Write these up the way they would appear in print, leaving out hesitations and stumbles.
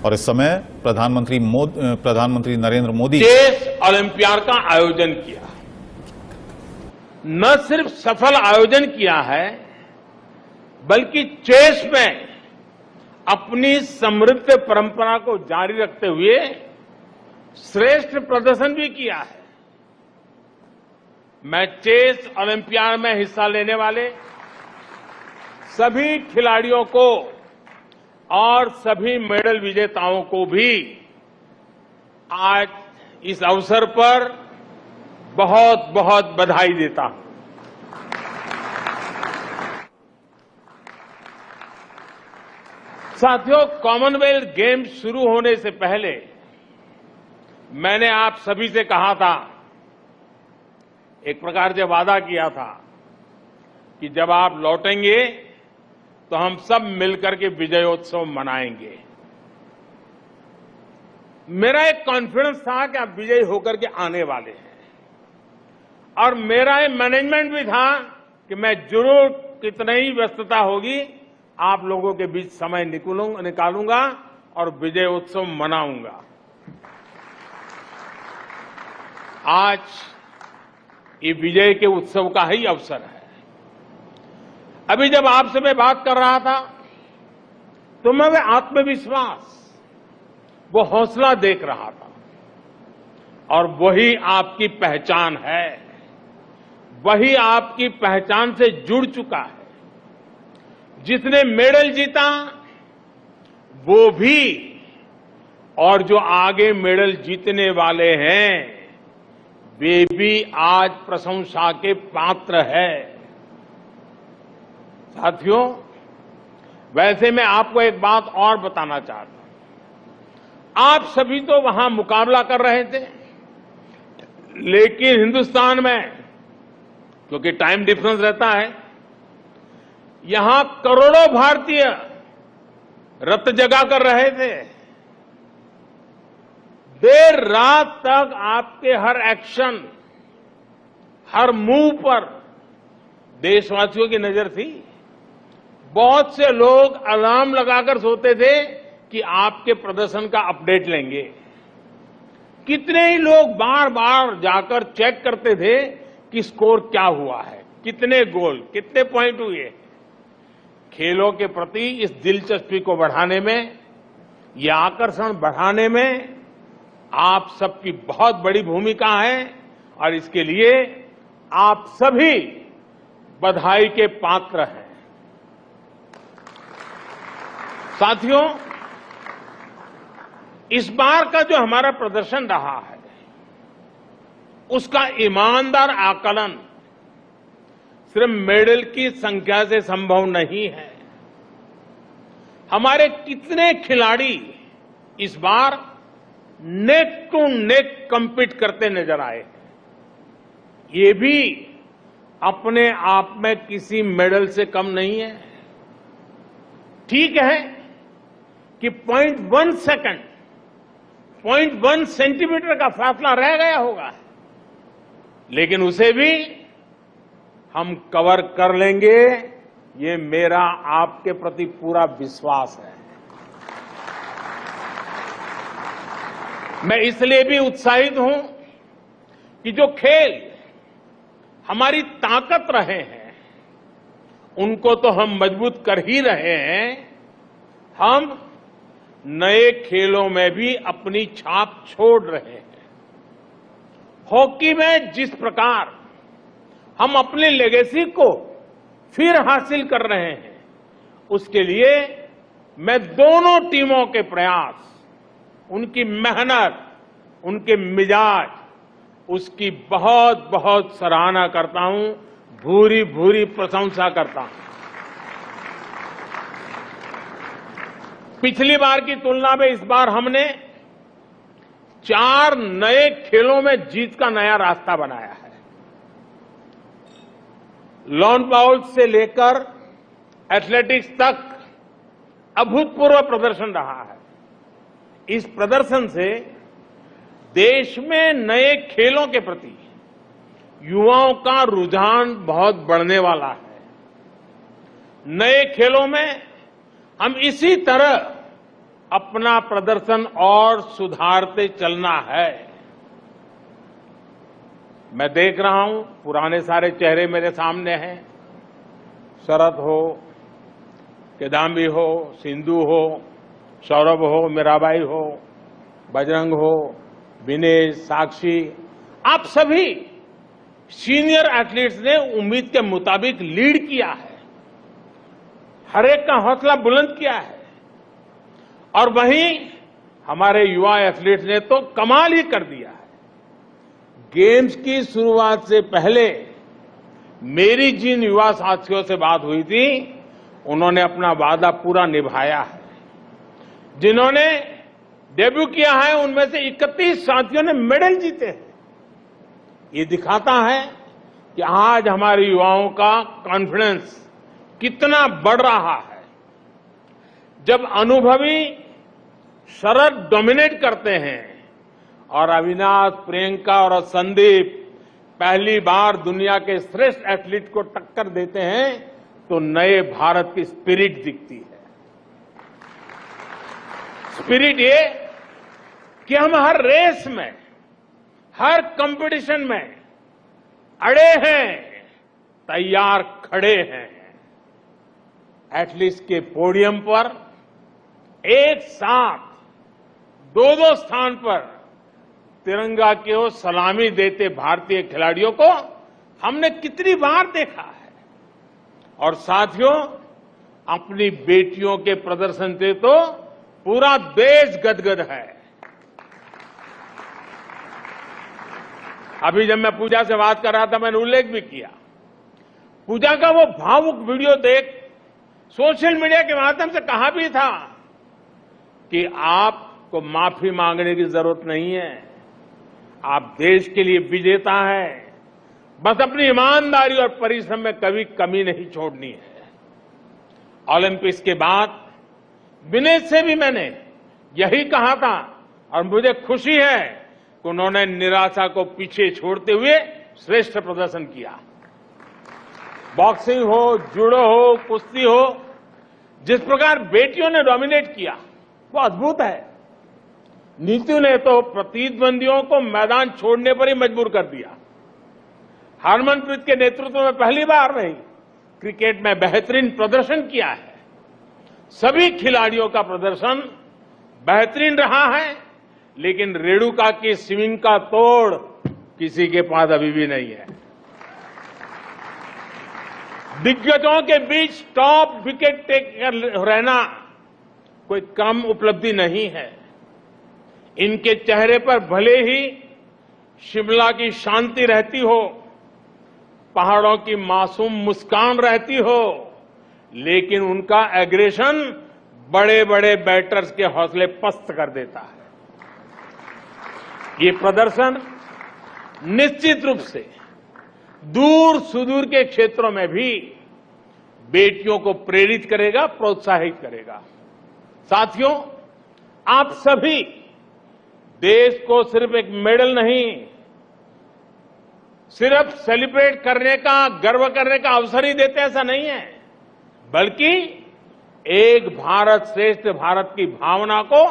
और इस समय प्रधानमंत्री नरेंद्र मोदी चेस ओलंपियाड का आयोजन किया। न सिर्फ सफल आयोजन किया है, बल्कि चेस में अपनी समृद्ध परंपरा को जारी रखते हुए श्रेष्ठ प्रदर्शन भी किया है। मैं चेस ओलंपियाड में हिस्सा लेने वाले सभी खिलाड़ियों को और सभी मेडल विजेताओं को भी आज इस अवसर पर बहुत बहुत बधाई देता हूं। साथियों, कॉमनवेल्थ गेम्स शुरू होने से पहले मैंने आप सभी से कहा था, एक प्रकार से वादा किया था कि जब आप लौटेंगे तो हम सब मिलकर के विजयोत्सव मनाएंगे। मेरा एक कॉन्फिडेंस था कि आप विजयी होकर के आने वाले हैं, और मेरा ये मैनेजमेंट भी था कि मैं जरूर कितनी ही व्यस्तता होगी आप लोगों के बीच समय निकालूंगा और विजयोत्सव मनाऊंगा। आज ये विजय के उत्सव का ही अवसर है। अभी जब आपसे मैं बात कर रहा था तो मैं वो आत्मविश्वास, वो हौसला देख रहा था, और वही आपकी पहचान है, वही आपकी पहचान से जुड़ चुका है। जिसने मेडल जीता वो भी, और जो आगे मेडल जीतने वाले हैं वे भी आज प्रशंसा के पात्र है। साथियों, वैसे मैं आपको एक बात और बताना चाहता हूं। आप सभी तो वहां मुकाबला कर रहे थे, लेकिन हिंदुस्तान में क्योंकि टाइम डिफरेंस रहता है, यहां करोड़ों भारतीय रत जगा कर रहे थे। देर रात तक आपके हर एक्शन, हर मूव पर देशवासियों की नजर थी। बहुत से लोग अलार्म लगाकर सोते थे कि आपके प्रदर्शन का अपडेट लेंगे। कितने ही लोग बार बार जाकर चेक करते थे कि स्कोर क्या हुआ है, कितने गोल, कितने पॉइंट हुए। खेलों के प्रति इस दिलचस्पी को बढ़ाने में, ये आकर्षण बढ़ाने में आप सबकी बहुत बड़ी भूमिका है, और इसके लिए आप सभी बधाई के पात्र हैं। साथियों, इस बार का जो हमारा प्रदर्शन रहा है उसका ईमानदार आकलन सिर्फ मेडल की संख्या से संभव नहीं है। हमारे कितने खिलाड़ी इस बार नेक टू नेक कम्पीट करते नजर आए, ये भी अपने आप में किसी मेडल से कम नहीं है। ठीक है कि 0.1 सेकंड, 0.1 सेंटीमीटर का फासला रह गया होगा, लेकिन उसे भी हम कवर कर लेंगे, ये मेरा आपके प्रति पूरा विश्वास है। मैं इसलिए भी उत्साहित हूं कि जो खेल हमारी ताकत रहे हैं उनको तो हम मजबूत कर ही रहे हैं, हम नए खेलों में भी अपनी छाप छोड़ रहे हैं। हॉकी में जिस प्रकार हम अपनी लेगेसी को फिर हासिल कर रहे हैं, उसके लिए मैं दोनों टीमों के प्रयास, उनकी मेहनत, उनके मिजाज, उसकी बहुत बहुत सराहना करता हूं, भूरी भूरी प्रशंसा करता हूं। पिछली बार की तुलना में इस बार हमने 4 नए खेलों में जीत का नया रास्ता बनाया है। लॉन बाउल्स से लेकर एथलेटिक्स तक अभूतपूर्व प्रदर्शन रहा है। इस प्रदर्शन से देश में नए खेलों के प्रति युवाओं का रुझान बहुत बढ़ने वाला है। नए खेलों में हम इसी तरह अपना प्रदर्शन और सुधारते चलना है। मैं देख रहा हूं पुराने सारे चेहरे मेरे सामने हैं। शरद हो, किदाम्बी हो, सिंधु हो, सौरभ हो, मीराबाई हो, बजरंग हो, विनेश, साक्षी, आप सभी सीनियर एथलीट्स ने उम्मीद के मुताबिक लीड किया है, हर एक का हौसला बुलंद किया है। और वहीं हमारे युवा एथलीट्स ने तो कमाल ही कर दिया है। गेम्स की शुरुआत से पहले मेरी जिन युवा साथियों से बात हुई थी, उन्होंने अपना वादा पूरा निभाया है। जिन्होंने डेब्यू किया है उनमें से 31 साथियों ने मेडल जीते हैं। ये दिखाता है कि आज हमारे युवाओं का कॉन्फिडेंस कितना बढ़ रहा है। जब अनुभवी शरद डोमिनेट करते हैं और अविनाश, प्रियंका और संदीप पहली बार दुनिया के श्रेष्ठ एथलीट को टक्कर देते हैं, तो नए भारत की स्पिरिट दिखती है। स्पिरिट ये कि हम हर रेस में, हर कंपटीशन में अड़े हैं, तैयार खड़े हैं। एथलीट्स के पोडियम पर एक साथ दो स्थान पर तिरंगा की ओर सलामी देते भारतीय खिलाड़ियों को हमने कितनी बार देखा है। और साथियों, अपनी बेटियों के प्रदर्शन से तो पूरा देश गदगद है। अभी जब मैं पूजा से बात कर रहा था, मैंने उल्लेख भी किया, पूजा का वो भावुक वीडियो देख सोशल मीडिया के माध्यम से कहा भी था कि आपको माफी मांगने की जरूरत नहीं है, आप देश के लिए विजेता हैं, बस अपनी ईमानदारी और परिश्रम में कभी कमी नहीं छोड़नी है। ओलंपिक्स के बाद विनेश से भी मैंने यही कहा था और मुझे खुशी है कि उन्होंने निराशा को पीछे छोड़ते हुए श्रेष्ठ प्रदर्शन किया। बॉक्सिंग हो, जूडो हो, कुश्ती हो, जिस प्रकार बेटियों ने डोमिनेट किया वो अद्भुत है। नीतू ने तो प्रतिद्वंदियों को मैदान छोड़ने पर ही मजबूर कर दिया। हरमनप्रीत के नेतृत्व में पहली बार नहीं, क्रिकेट में बेहतरीन प्रदर्शन किया है। सभी खिलाड़ियों का प्रदर्शन बेहतरीन रहा है, लेकिन रेणुका की स्विंग का तोड़ किसी के पास अभी भी नहीं है। दिग्गजों के बीच टॉप विकेट टेकर रहना कोई कम उपलब्धि नहीं है। इनके चेहरे पर भले ही शिमला की शांति रहती हो, पहाड़ों की मासूम मुस्कान रहती हो, लेकिन उनका एग्रेशन बड़े बड़े बैटर्स के हौसले पस्त कर देता है। ये प्रदर्शन निश्चित रूप से दूर सुदूर के क्षेत्रों में भी बेटियों को प्रेरित करेगा, प्रोत्साहित करेगा। साथियों, आप सभी देश को सिर्फ एक मेडल नहीं, सिर्फ सेलिब्रेट करने का, गर्व करने का अवसर ही देते, ऐसा नहीं है, बल्कि एक भारत श्रेष्ठ भारत की भावना को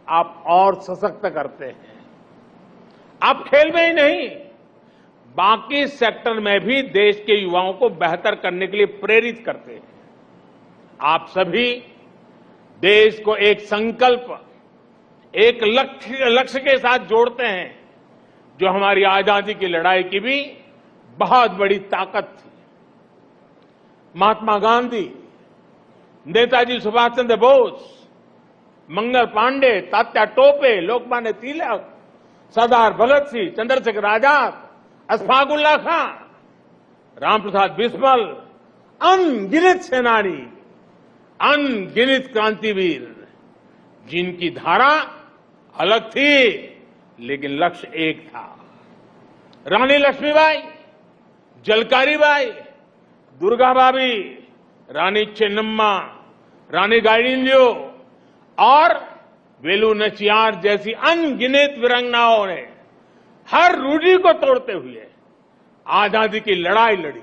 आप और सशक्त करते हैं। आप खेल में ही नहीं, बाकी सेक्टर में भी देश के युवाओं को बेहतर करने के लिए प्रेरित करते हैं। आप सभी देश को एक संकल्प, एक लक्ष्य के साथ जोड़ते हैं, जो हमारी आजादी की लड़ाई की भी बहुत बड़ी ताकत थी। महात्मा गांधी, नेताजी सुभाष चंद्र बोस, मंगल पांडे, तात्या टोपे, लोकमान्य तिलक, सरदार भगत सिंह, चंद्रशेखर आजाद, अशफाक उल्लाह खां, रामप्रसाद बिस्मिल, अनगिनत सेनानी, अनगिनत क्रांतिवीर, जिनकी धारा अलग थी लेकिन लक्ष्य एक था। रानी लक्ष्मीबाई, झलकारी बाई, दुर्गा भाभी, रानी चेन्नम्मा, रानी गाइडिंलियो और वेलु नचियार जैसी अनगिनत वीरांगनाओं ने हर रूढ़ी को तोड़ते हुए आजादी की लड़ाई लड़ी।